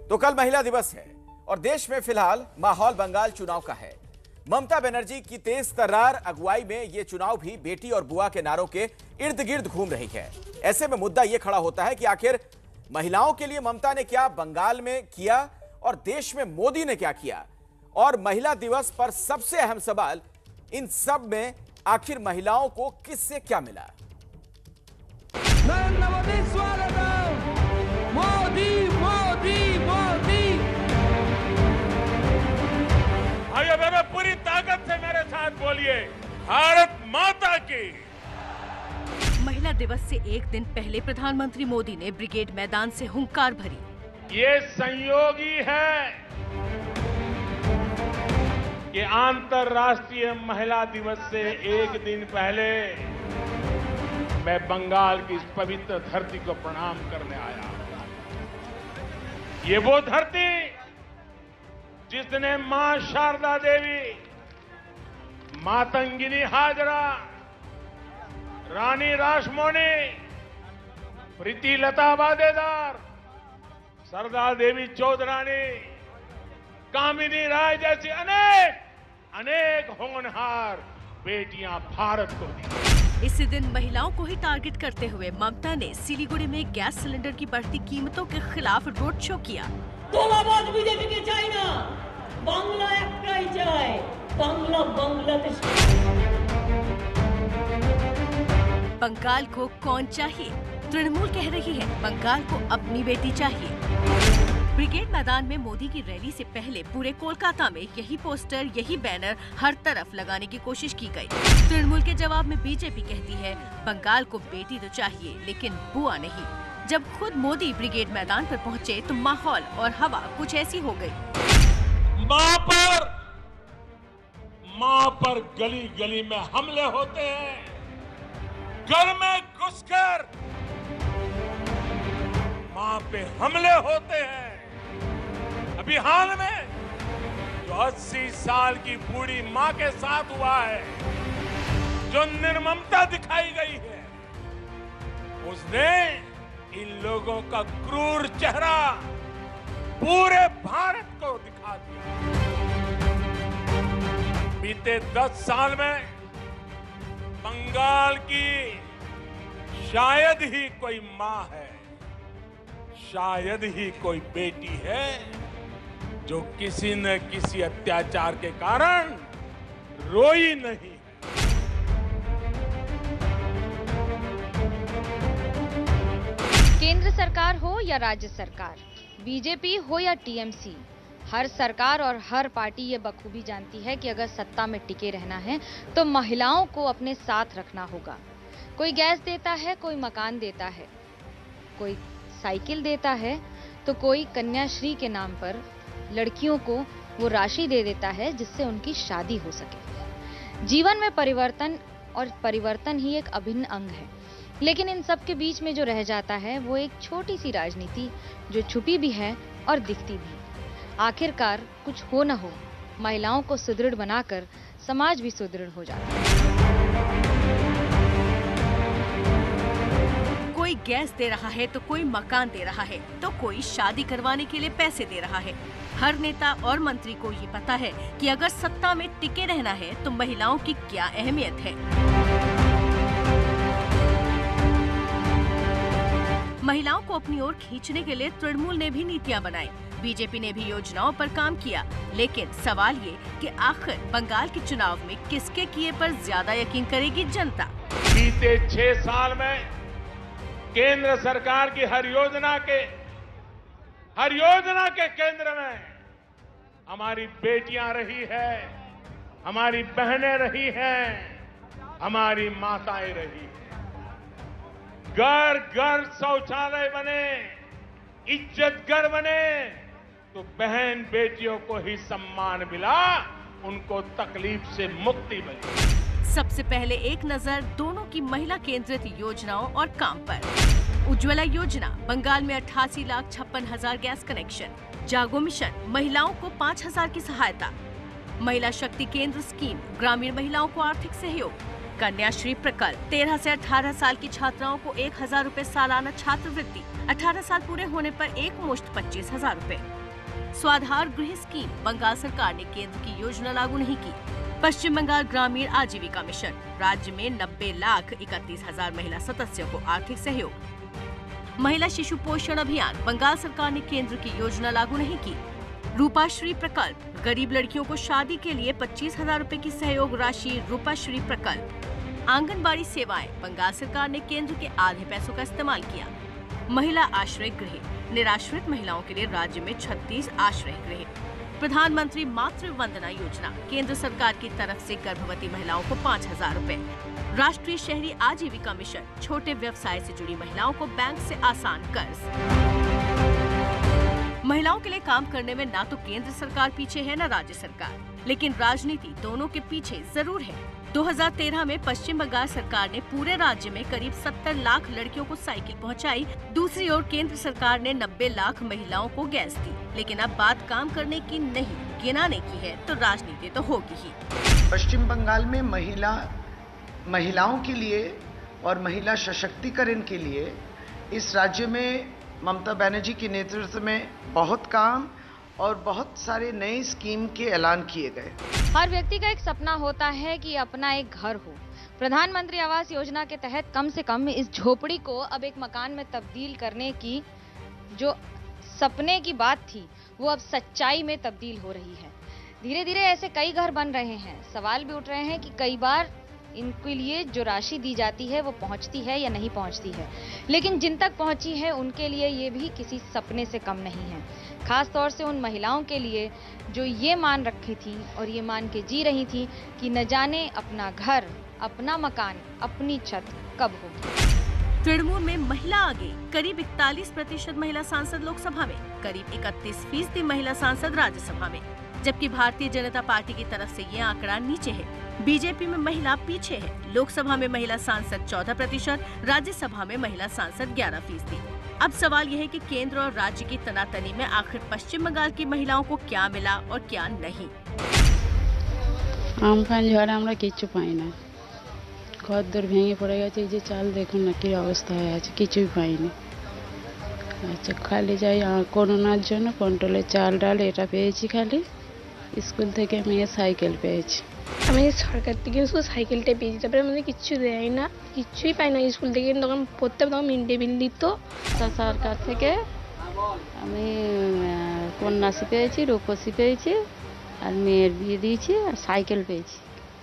तो कल महिला दिवस है और देश में फिलहाल माहौल बंगाल चुनाव का है। ममता बनर्जी की तेज तर्रार अगुवाई में यह चुनाव भी बेटी और बुआ के नारों के इर्द गिर्द घूम रही है। ऐसे में मुद्दा यह खड़ा होता है कि आखिर महिलाओं के लिए ममता ने क्या बंगाल में किया और देश में मोदी ने क्या किया। और महिला दिवस पर सबसे अहम सवाल, इन सब में आखिर महिलाओं को किससे क्या मिला। मोदी मोदी मोदी। भाइयों बहनों, पूरी ताकत से मेरे साथ बोलिए, भारत माता की। महिला दिवस से एक दिन पहले प्रधानमंत्री मोदी ने ब्रिगेड मैदान से हुंकार भरी। ये संयोग ही है कि अंतर्राष्ट्रीय महिला दिवस से एक दिन पहले मैं बंगाल की इस पवित्र धरती को प्रणाम करने आया। ये वो धरती जिसने मां शारदा देवी, मातंगिनी हाजरा, रानी रासमोनी, प्रीति लता वादेदार, सरदार देवी चौधरानी, कामिनी राय जैसी अनेक होनहार बेटियां भारत को दी। इसी दिन महिलाओं को ही टारगेट करते हुए ममता ने सिलीगुड़ी में गैस सिलेंडर की बढ़ती कीमतों के खिलाफ रोड शो किया। बीजेपी के चाय ना, बांग्ला एकटाई चाय, बांग्ला बांग्लादेश। बंगाल को कौन चाहिए? तृणमूल कह रही है बंगाल को अपनी बेटी चाहिए। ब्रिगेड मैदान में मोदी की रैली से पहले पूरे कोलकाता में यही पोस्टर, यही बैनर हर तरफ लगाने की कोशिश की गई। तृणमूल के जवाब में बीजेपी कहती है बंगाल को बेटी तो चाहिए लेकिन बुआ नहीं। जब खुद मोदी ब्रिगेड मैदान पर पहुंचे तो माहौल और हवा कुछ ऐसी हो गई। मां पर गली गली में हमले होते हैं, घर में घुसकर मां पे हमले होते हैं। अभी हाल में जो 80 साल की बूढ़ी मां के साथ हुआ है, जो निर्ममता दिखाई गई है, उसने इन लोगों का क्रूर चेहरा पूरे भारत को दिखा दिया। बीते 10 साल में बंगाल की शायद ही कोई मां है, शायद ही कोई बेटी है जो किसी न किसी अत्याचार के कारण रोई नहीं। केंद्र सरकार हो या राज्य सरकार, बीजेपी हो या टीएमसी, हर सरकार और हर पार्टी ये बखूबी जानती है कि अगर सत्ता में टिके रहना है तो महिलाओं को अपने साथ रखना होगा। कोई गैस देता है, कोई मकान देता है, कोई साइकिल देता है, तो कोई कन्याश्री के नाम पर लड़कियों को वो राशि दे देता है जिससे उनकी शादी हो सके। जीवन में परिवर्तन और परिवर्तन ही एक अभिन्न अंग है, लेकिन इन सब के बीच में जो रह जाता है वो एक छोटी सी राजनीति, जो छुपी भी है और दिखती भी। आखिरकार कुछ हो न हो, महिलाओं को सुदृढ़ बनाकर समाज भी सुदृढ़ हो जाता है। कोई गैस दे रहा है तो कोई मकान दे रहा है तो कोई शादी करवाने के लिए पैसे दे रहा है। हर नेता और मंत्री को ये पता है कि अगर सत्ता में टिके रहना है तो महिलाओं की क्या अहमियत है। महिलाओं को अपनी ओर खींचने के लिए तृणमूल ने भी नीतियां बनाई, बीजेपी ने भी योजनाओं पर काम किया। लेकिन सवाल ये कि आखिर बंगाल के चुनाव में किसके किए पर ज्यादा यकीन करेगी जनता। बीते 6 साल में केंद्र सरकार की हर योजना के केंद्र में हमारी बेटियां रही है, हमारी बहनें रही हैं, हमारी माताएं रही हैं। घर घर शौचालय बने, इज्जत घर बने, तो बहन बेटियों को ही सम्मान मिला, उनको तकलीफ से मुक्ति मिली। सबसे पहले एक नजर दोनों की महिला केंद्रित योजनाओं और काम पर। उज्ज्वला योजना, बंगाल में 88,56,000 गैस कनेक्शन। जागो मिशन, महिलाओं को 5,000 की सहायता। महिला शक्ति केंद्र स्कीम, ग्रामीण महिलाओं को आर्थिक सहयोग। कन्याश्री प्रकल्प, 13 से 18 साल की छात्राओं को 1000 रूपए सालाना छात्रवृत्ति, 18 साल पूरे होने पर एक मुश्त 25,000 रूपए। स्वाधार गृह स्कीम, बंगाल सरकार ने केंद्र की योजना लागू नहीं की। पश्चिम बंगाल ग्रामीण आजीविका मिशन, राज्य में 90,31,000 महिला सदस्यों को आर्थिक सहयोग। महिला शिशु पोषण अभियान, बंगाल सरकार ने केंद्र की योजना लागू नहीं की। रूपाश्री प्रकल्प, गरीब लड़कियों को शादी के लिए 25,000 रूपए की सहयोग राशि, रूपाश्री प्रकल्प। आंगनबाड़ी सेवाएं, बंगाल सरकार ने केंद्र के आधे पैसों का इस्तेमाल किया। महिला आश्रय गृह, निराश्रित महिलाओं के लिए राज्य में 36 आश्रय गृह। प्रधानमंत्री मातृ वंदना योजना, केंद्र सरकार की तरफ से गर्भवती महिलाओं को 5,000 रूपए। राष्ट्रीय शहरी आजीविका मिशन, छोटे व्यवसाय से जुड़ी महिलाओं को बैंक से आसान कर्ज। महिलाओं के लिए काम करने में ना तो केंद्र सरकार पीछे है, ना राज्य सरकार, लेकिन राजनीति दोनों के पीछे जरूर है। 2013 में पश्चिम बंगाल सरकार ने पूरे राज्य में करीब 70 लाख लड़कियों को साइकिल पहुंचाई। दूसरी ओर केंद्र सरकार ने 90 लाख महिलाओं को गैस दी। लेकिन अब बात काम करने की नहीं, गिनाने की है, तो राजनीति तो होगी ही। पश्चिम बंगाल में महिलाओं के लिए और महिला सशक्तिकरण के लिए इस राज्य में ममता बनर्जी के नेतृत्व में बहुत काम और बहुत सारे नए स्कीम के ऐलान किए गए। हर व्यक्ति का एक सपना होता है कि अपना एक घर हो। प्रधानमंत्री आवास योजना के तहत कम से कम इस झोपड़ी को अब एक मकान में तब्दील करने की जो सपने की बात थी, वो अब सच्चाई में तब्दील हो रही है। धीरे धीरे ऐसे कई घर बन रहे हैं। सवाल भी उठ रहे हैं कि कई बार इनके लिए जो राशि दी जाती है वो पहुंचती है या नहीं पहुंचती है, लेकिन जिन तक पहुंची है उनके लिए ये भी किसी सपने से कम नहीं है। खास तौर से उन महिलाओं के लिए जो ये मान रखी थी और ये मान के जी रही थी कि न जाने अपना घर, अपना मकान, अपनी छत कब होगी। तृणमूल में महिला आगे, करीब 41% महिला सांसद लोकसभा में, करीब 31% महिला सांसद राज्यसभा में, जबकि भारतीय जनता पार्टी की तरफ से ये आंकड़ा नीचे है। बीजेपी में महिला पीछे है। लोकसभा में महिला सांसद 14%, राज्यसभा में महिला सांसद 11%। अब सवाल यह है कि केंद्र और राज्य की तनातनी में आखिर पश्चिम बंगाल की महिलाओं को क्या मिला और क्या नहीं। আমফান ঝড়ে আমরা কিচ্ছু পাই না, ঘরদোর ভেঙে পড়ে গেছে। এই যে চাল দেখুন না কি অবস্থা হয়ে আছে, কিছুই পাইনি। আচ্ছা, খালি যাই করোনার জন্য কন্ট্রোলের চাল ডাল এটা পেয়েছি, খালি স্কুল থেকে মেয়ে সাইকেল পেয়েছি। আমি সরকার থেকে শুধু সাইকেলটা পেয়েছি, তারপরে আমাদের কিচ্ছু দেয় না, কিচ্ছুই পাই না। স্কুল থেকে তখন পড়তে তখন মিড ডে মিল দিত। সরকার থেকে আমি কন্যাশ্রী পেয়েছি, রূপশ্রী পেয়েছি, আর মেয়ের বিয়ে দিয়েছি, আর সাইকেল পেয়েছি।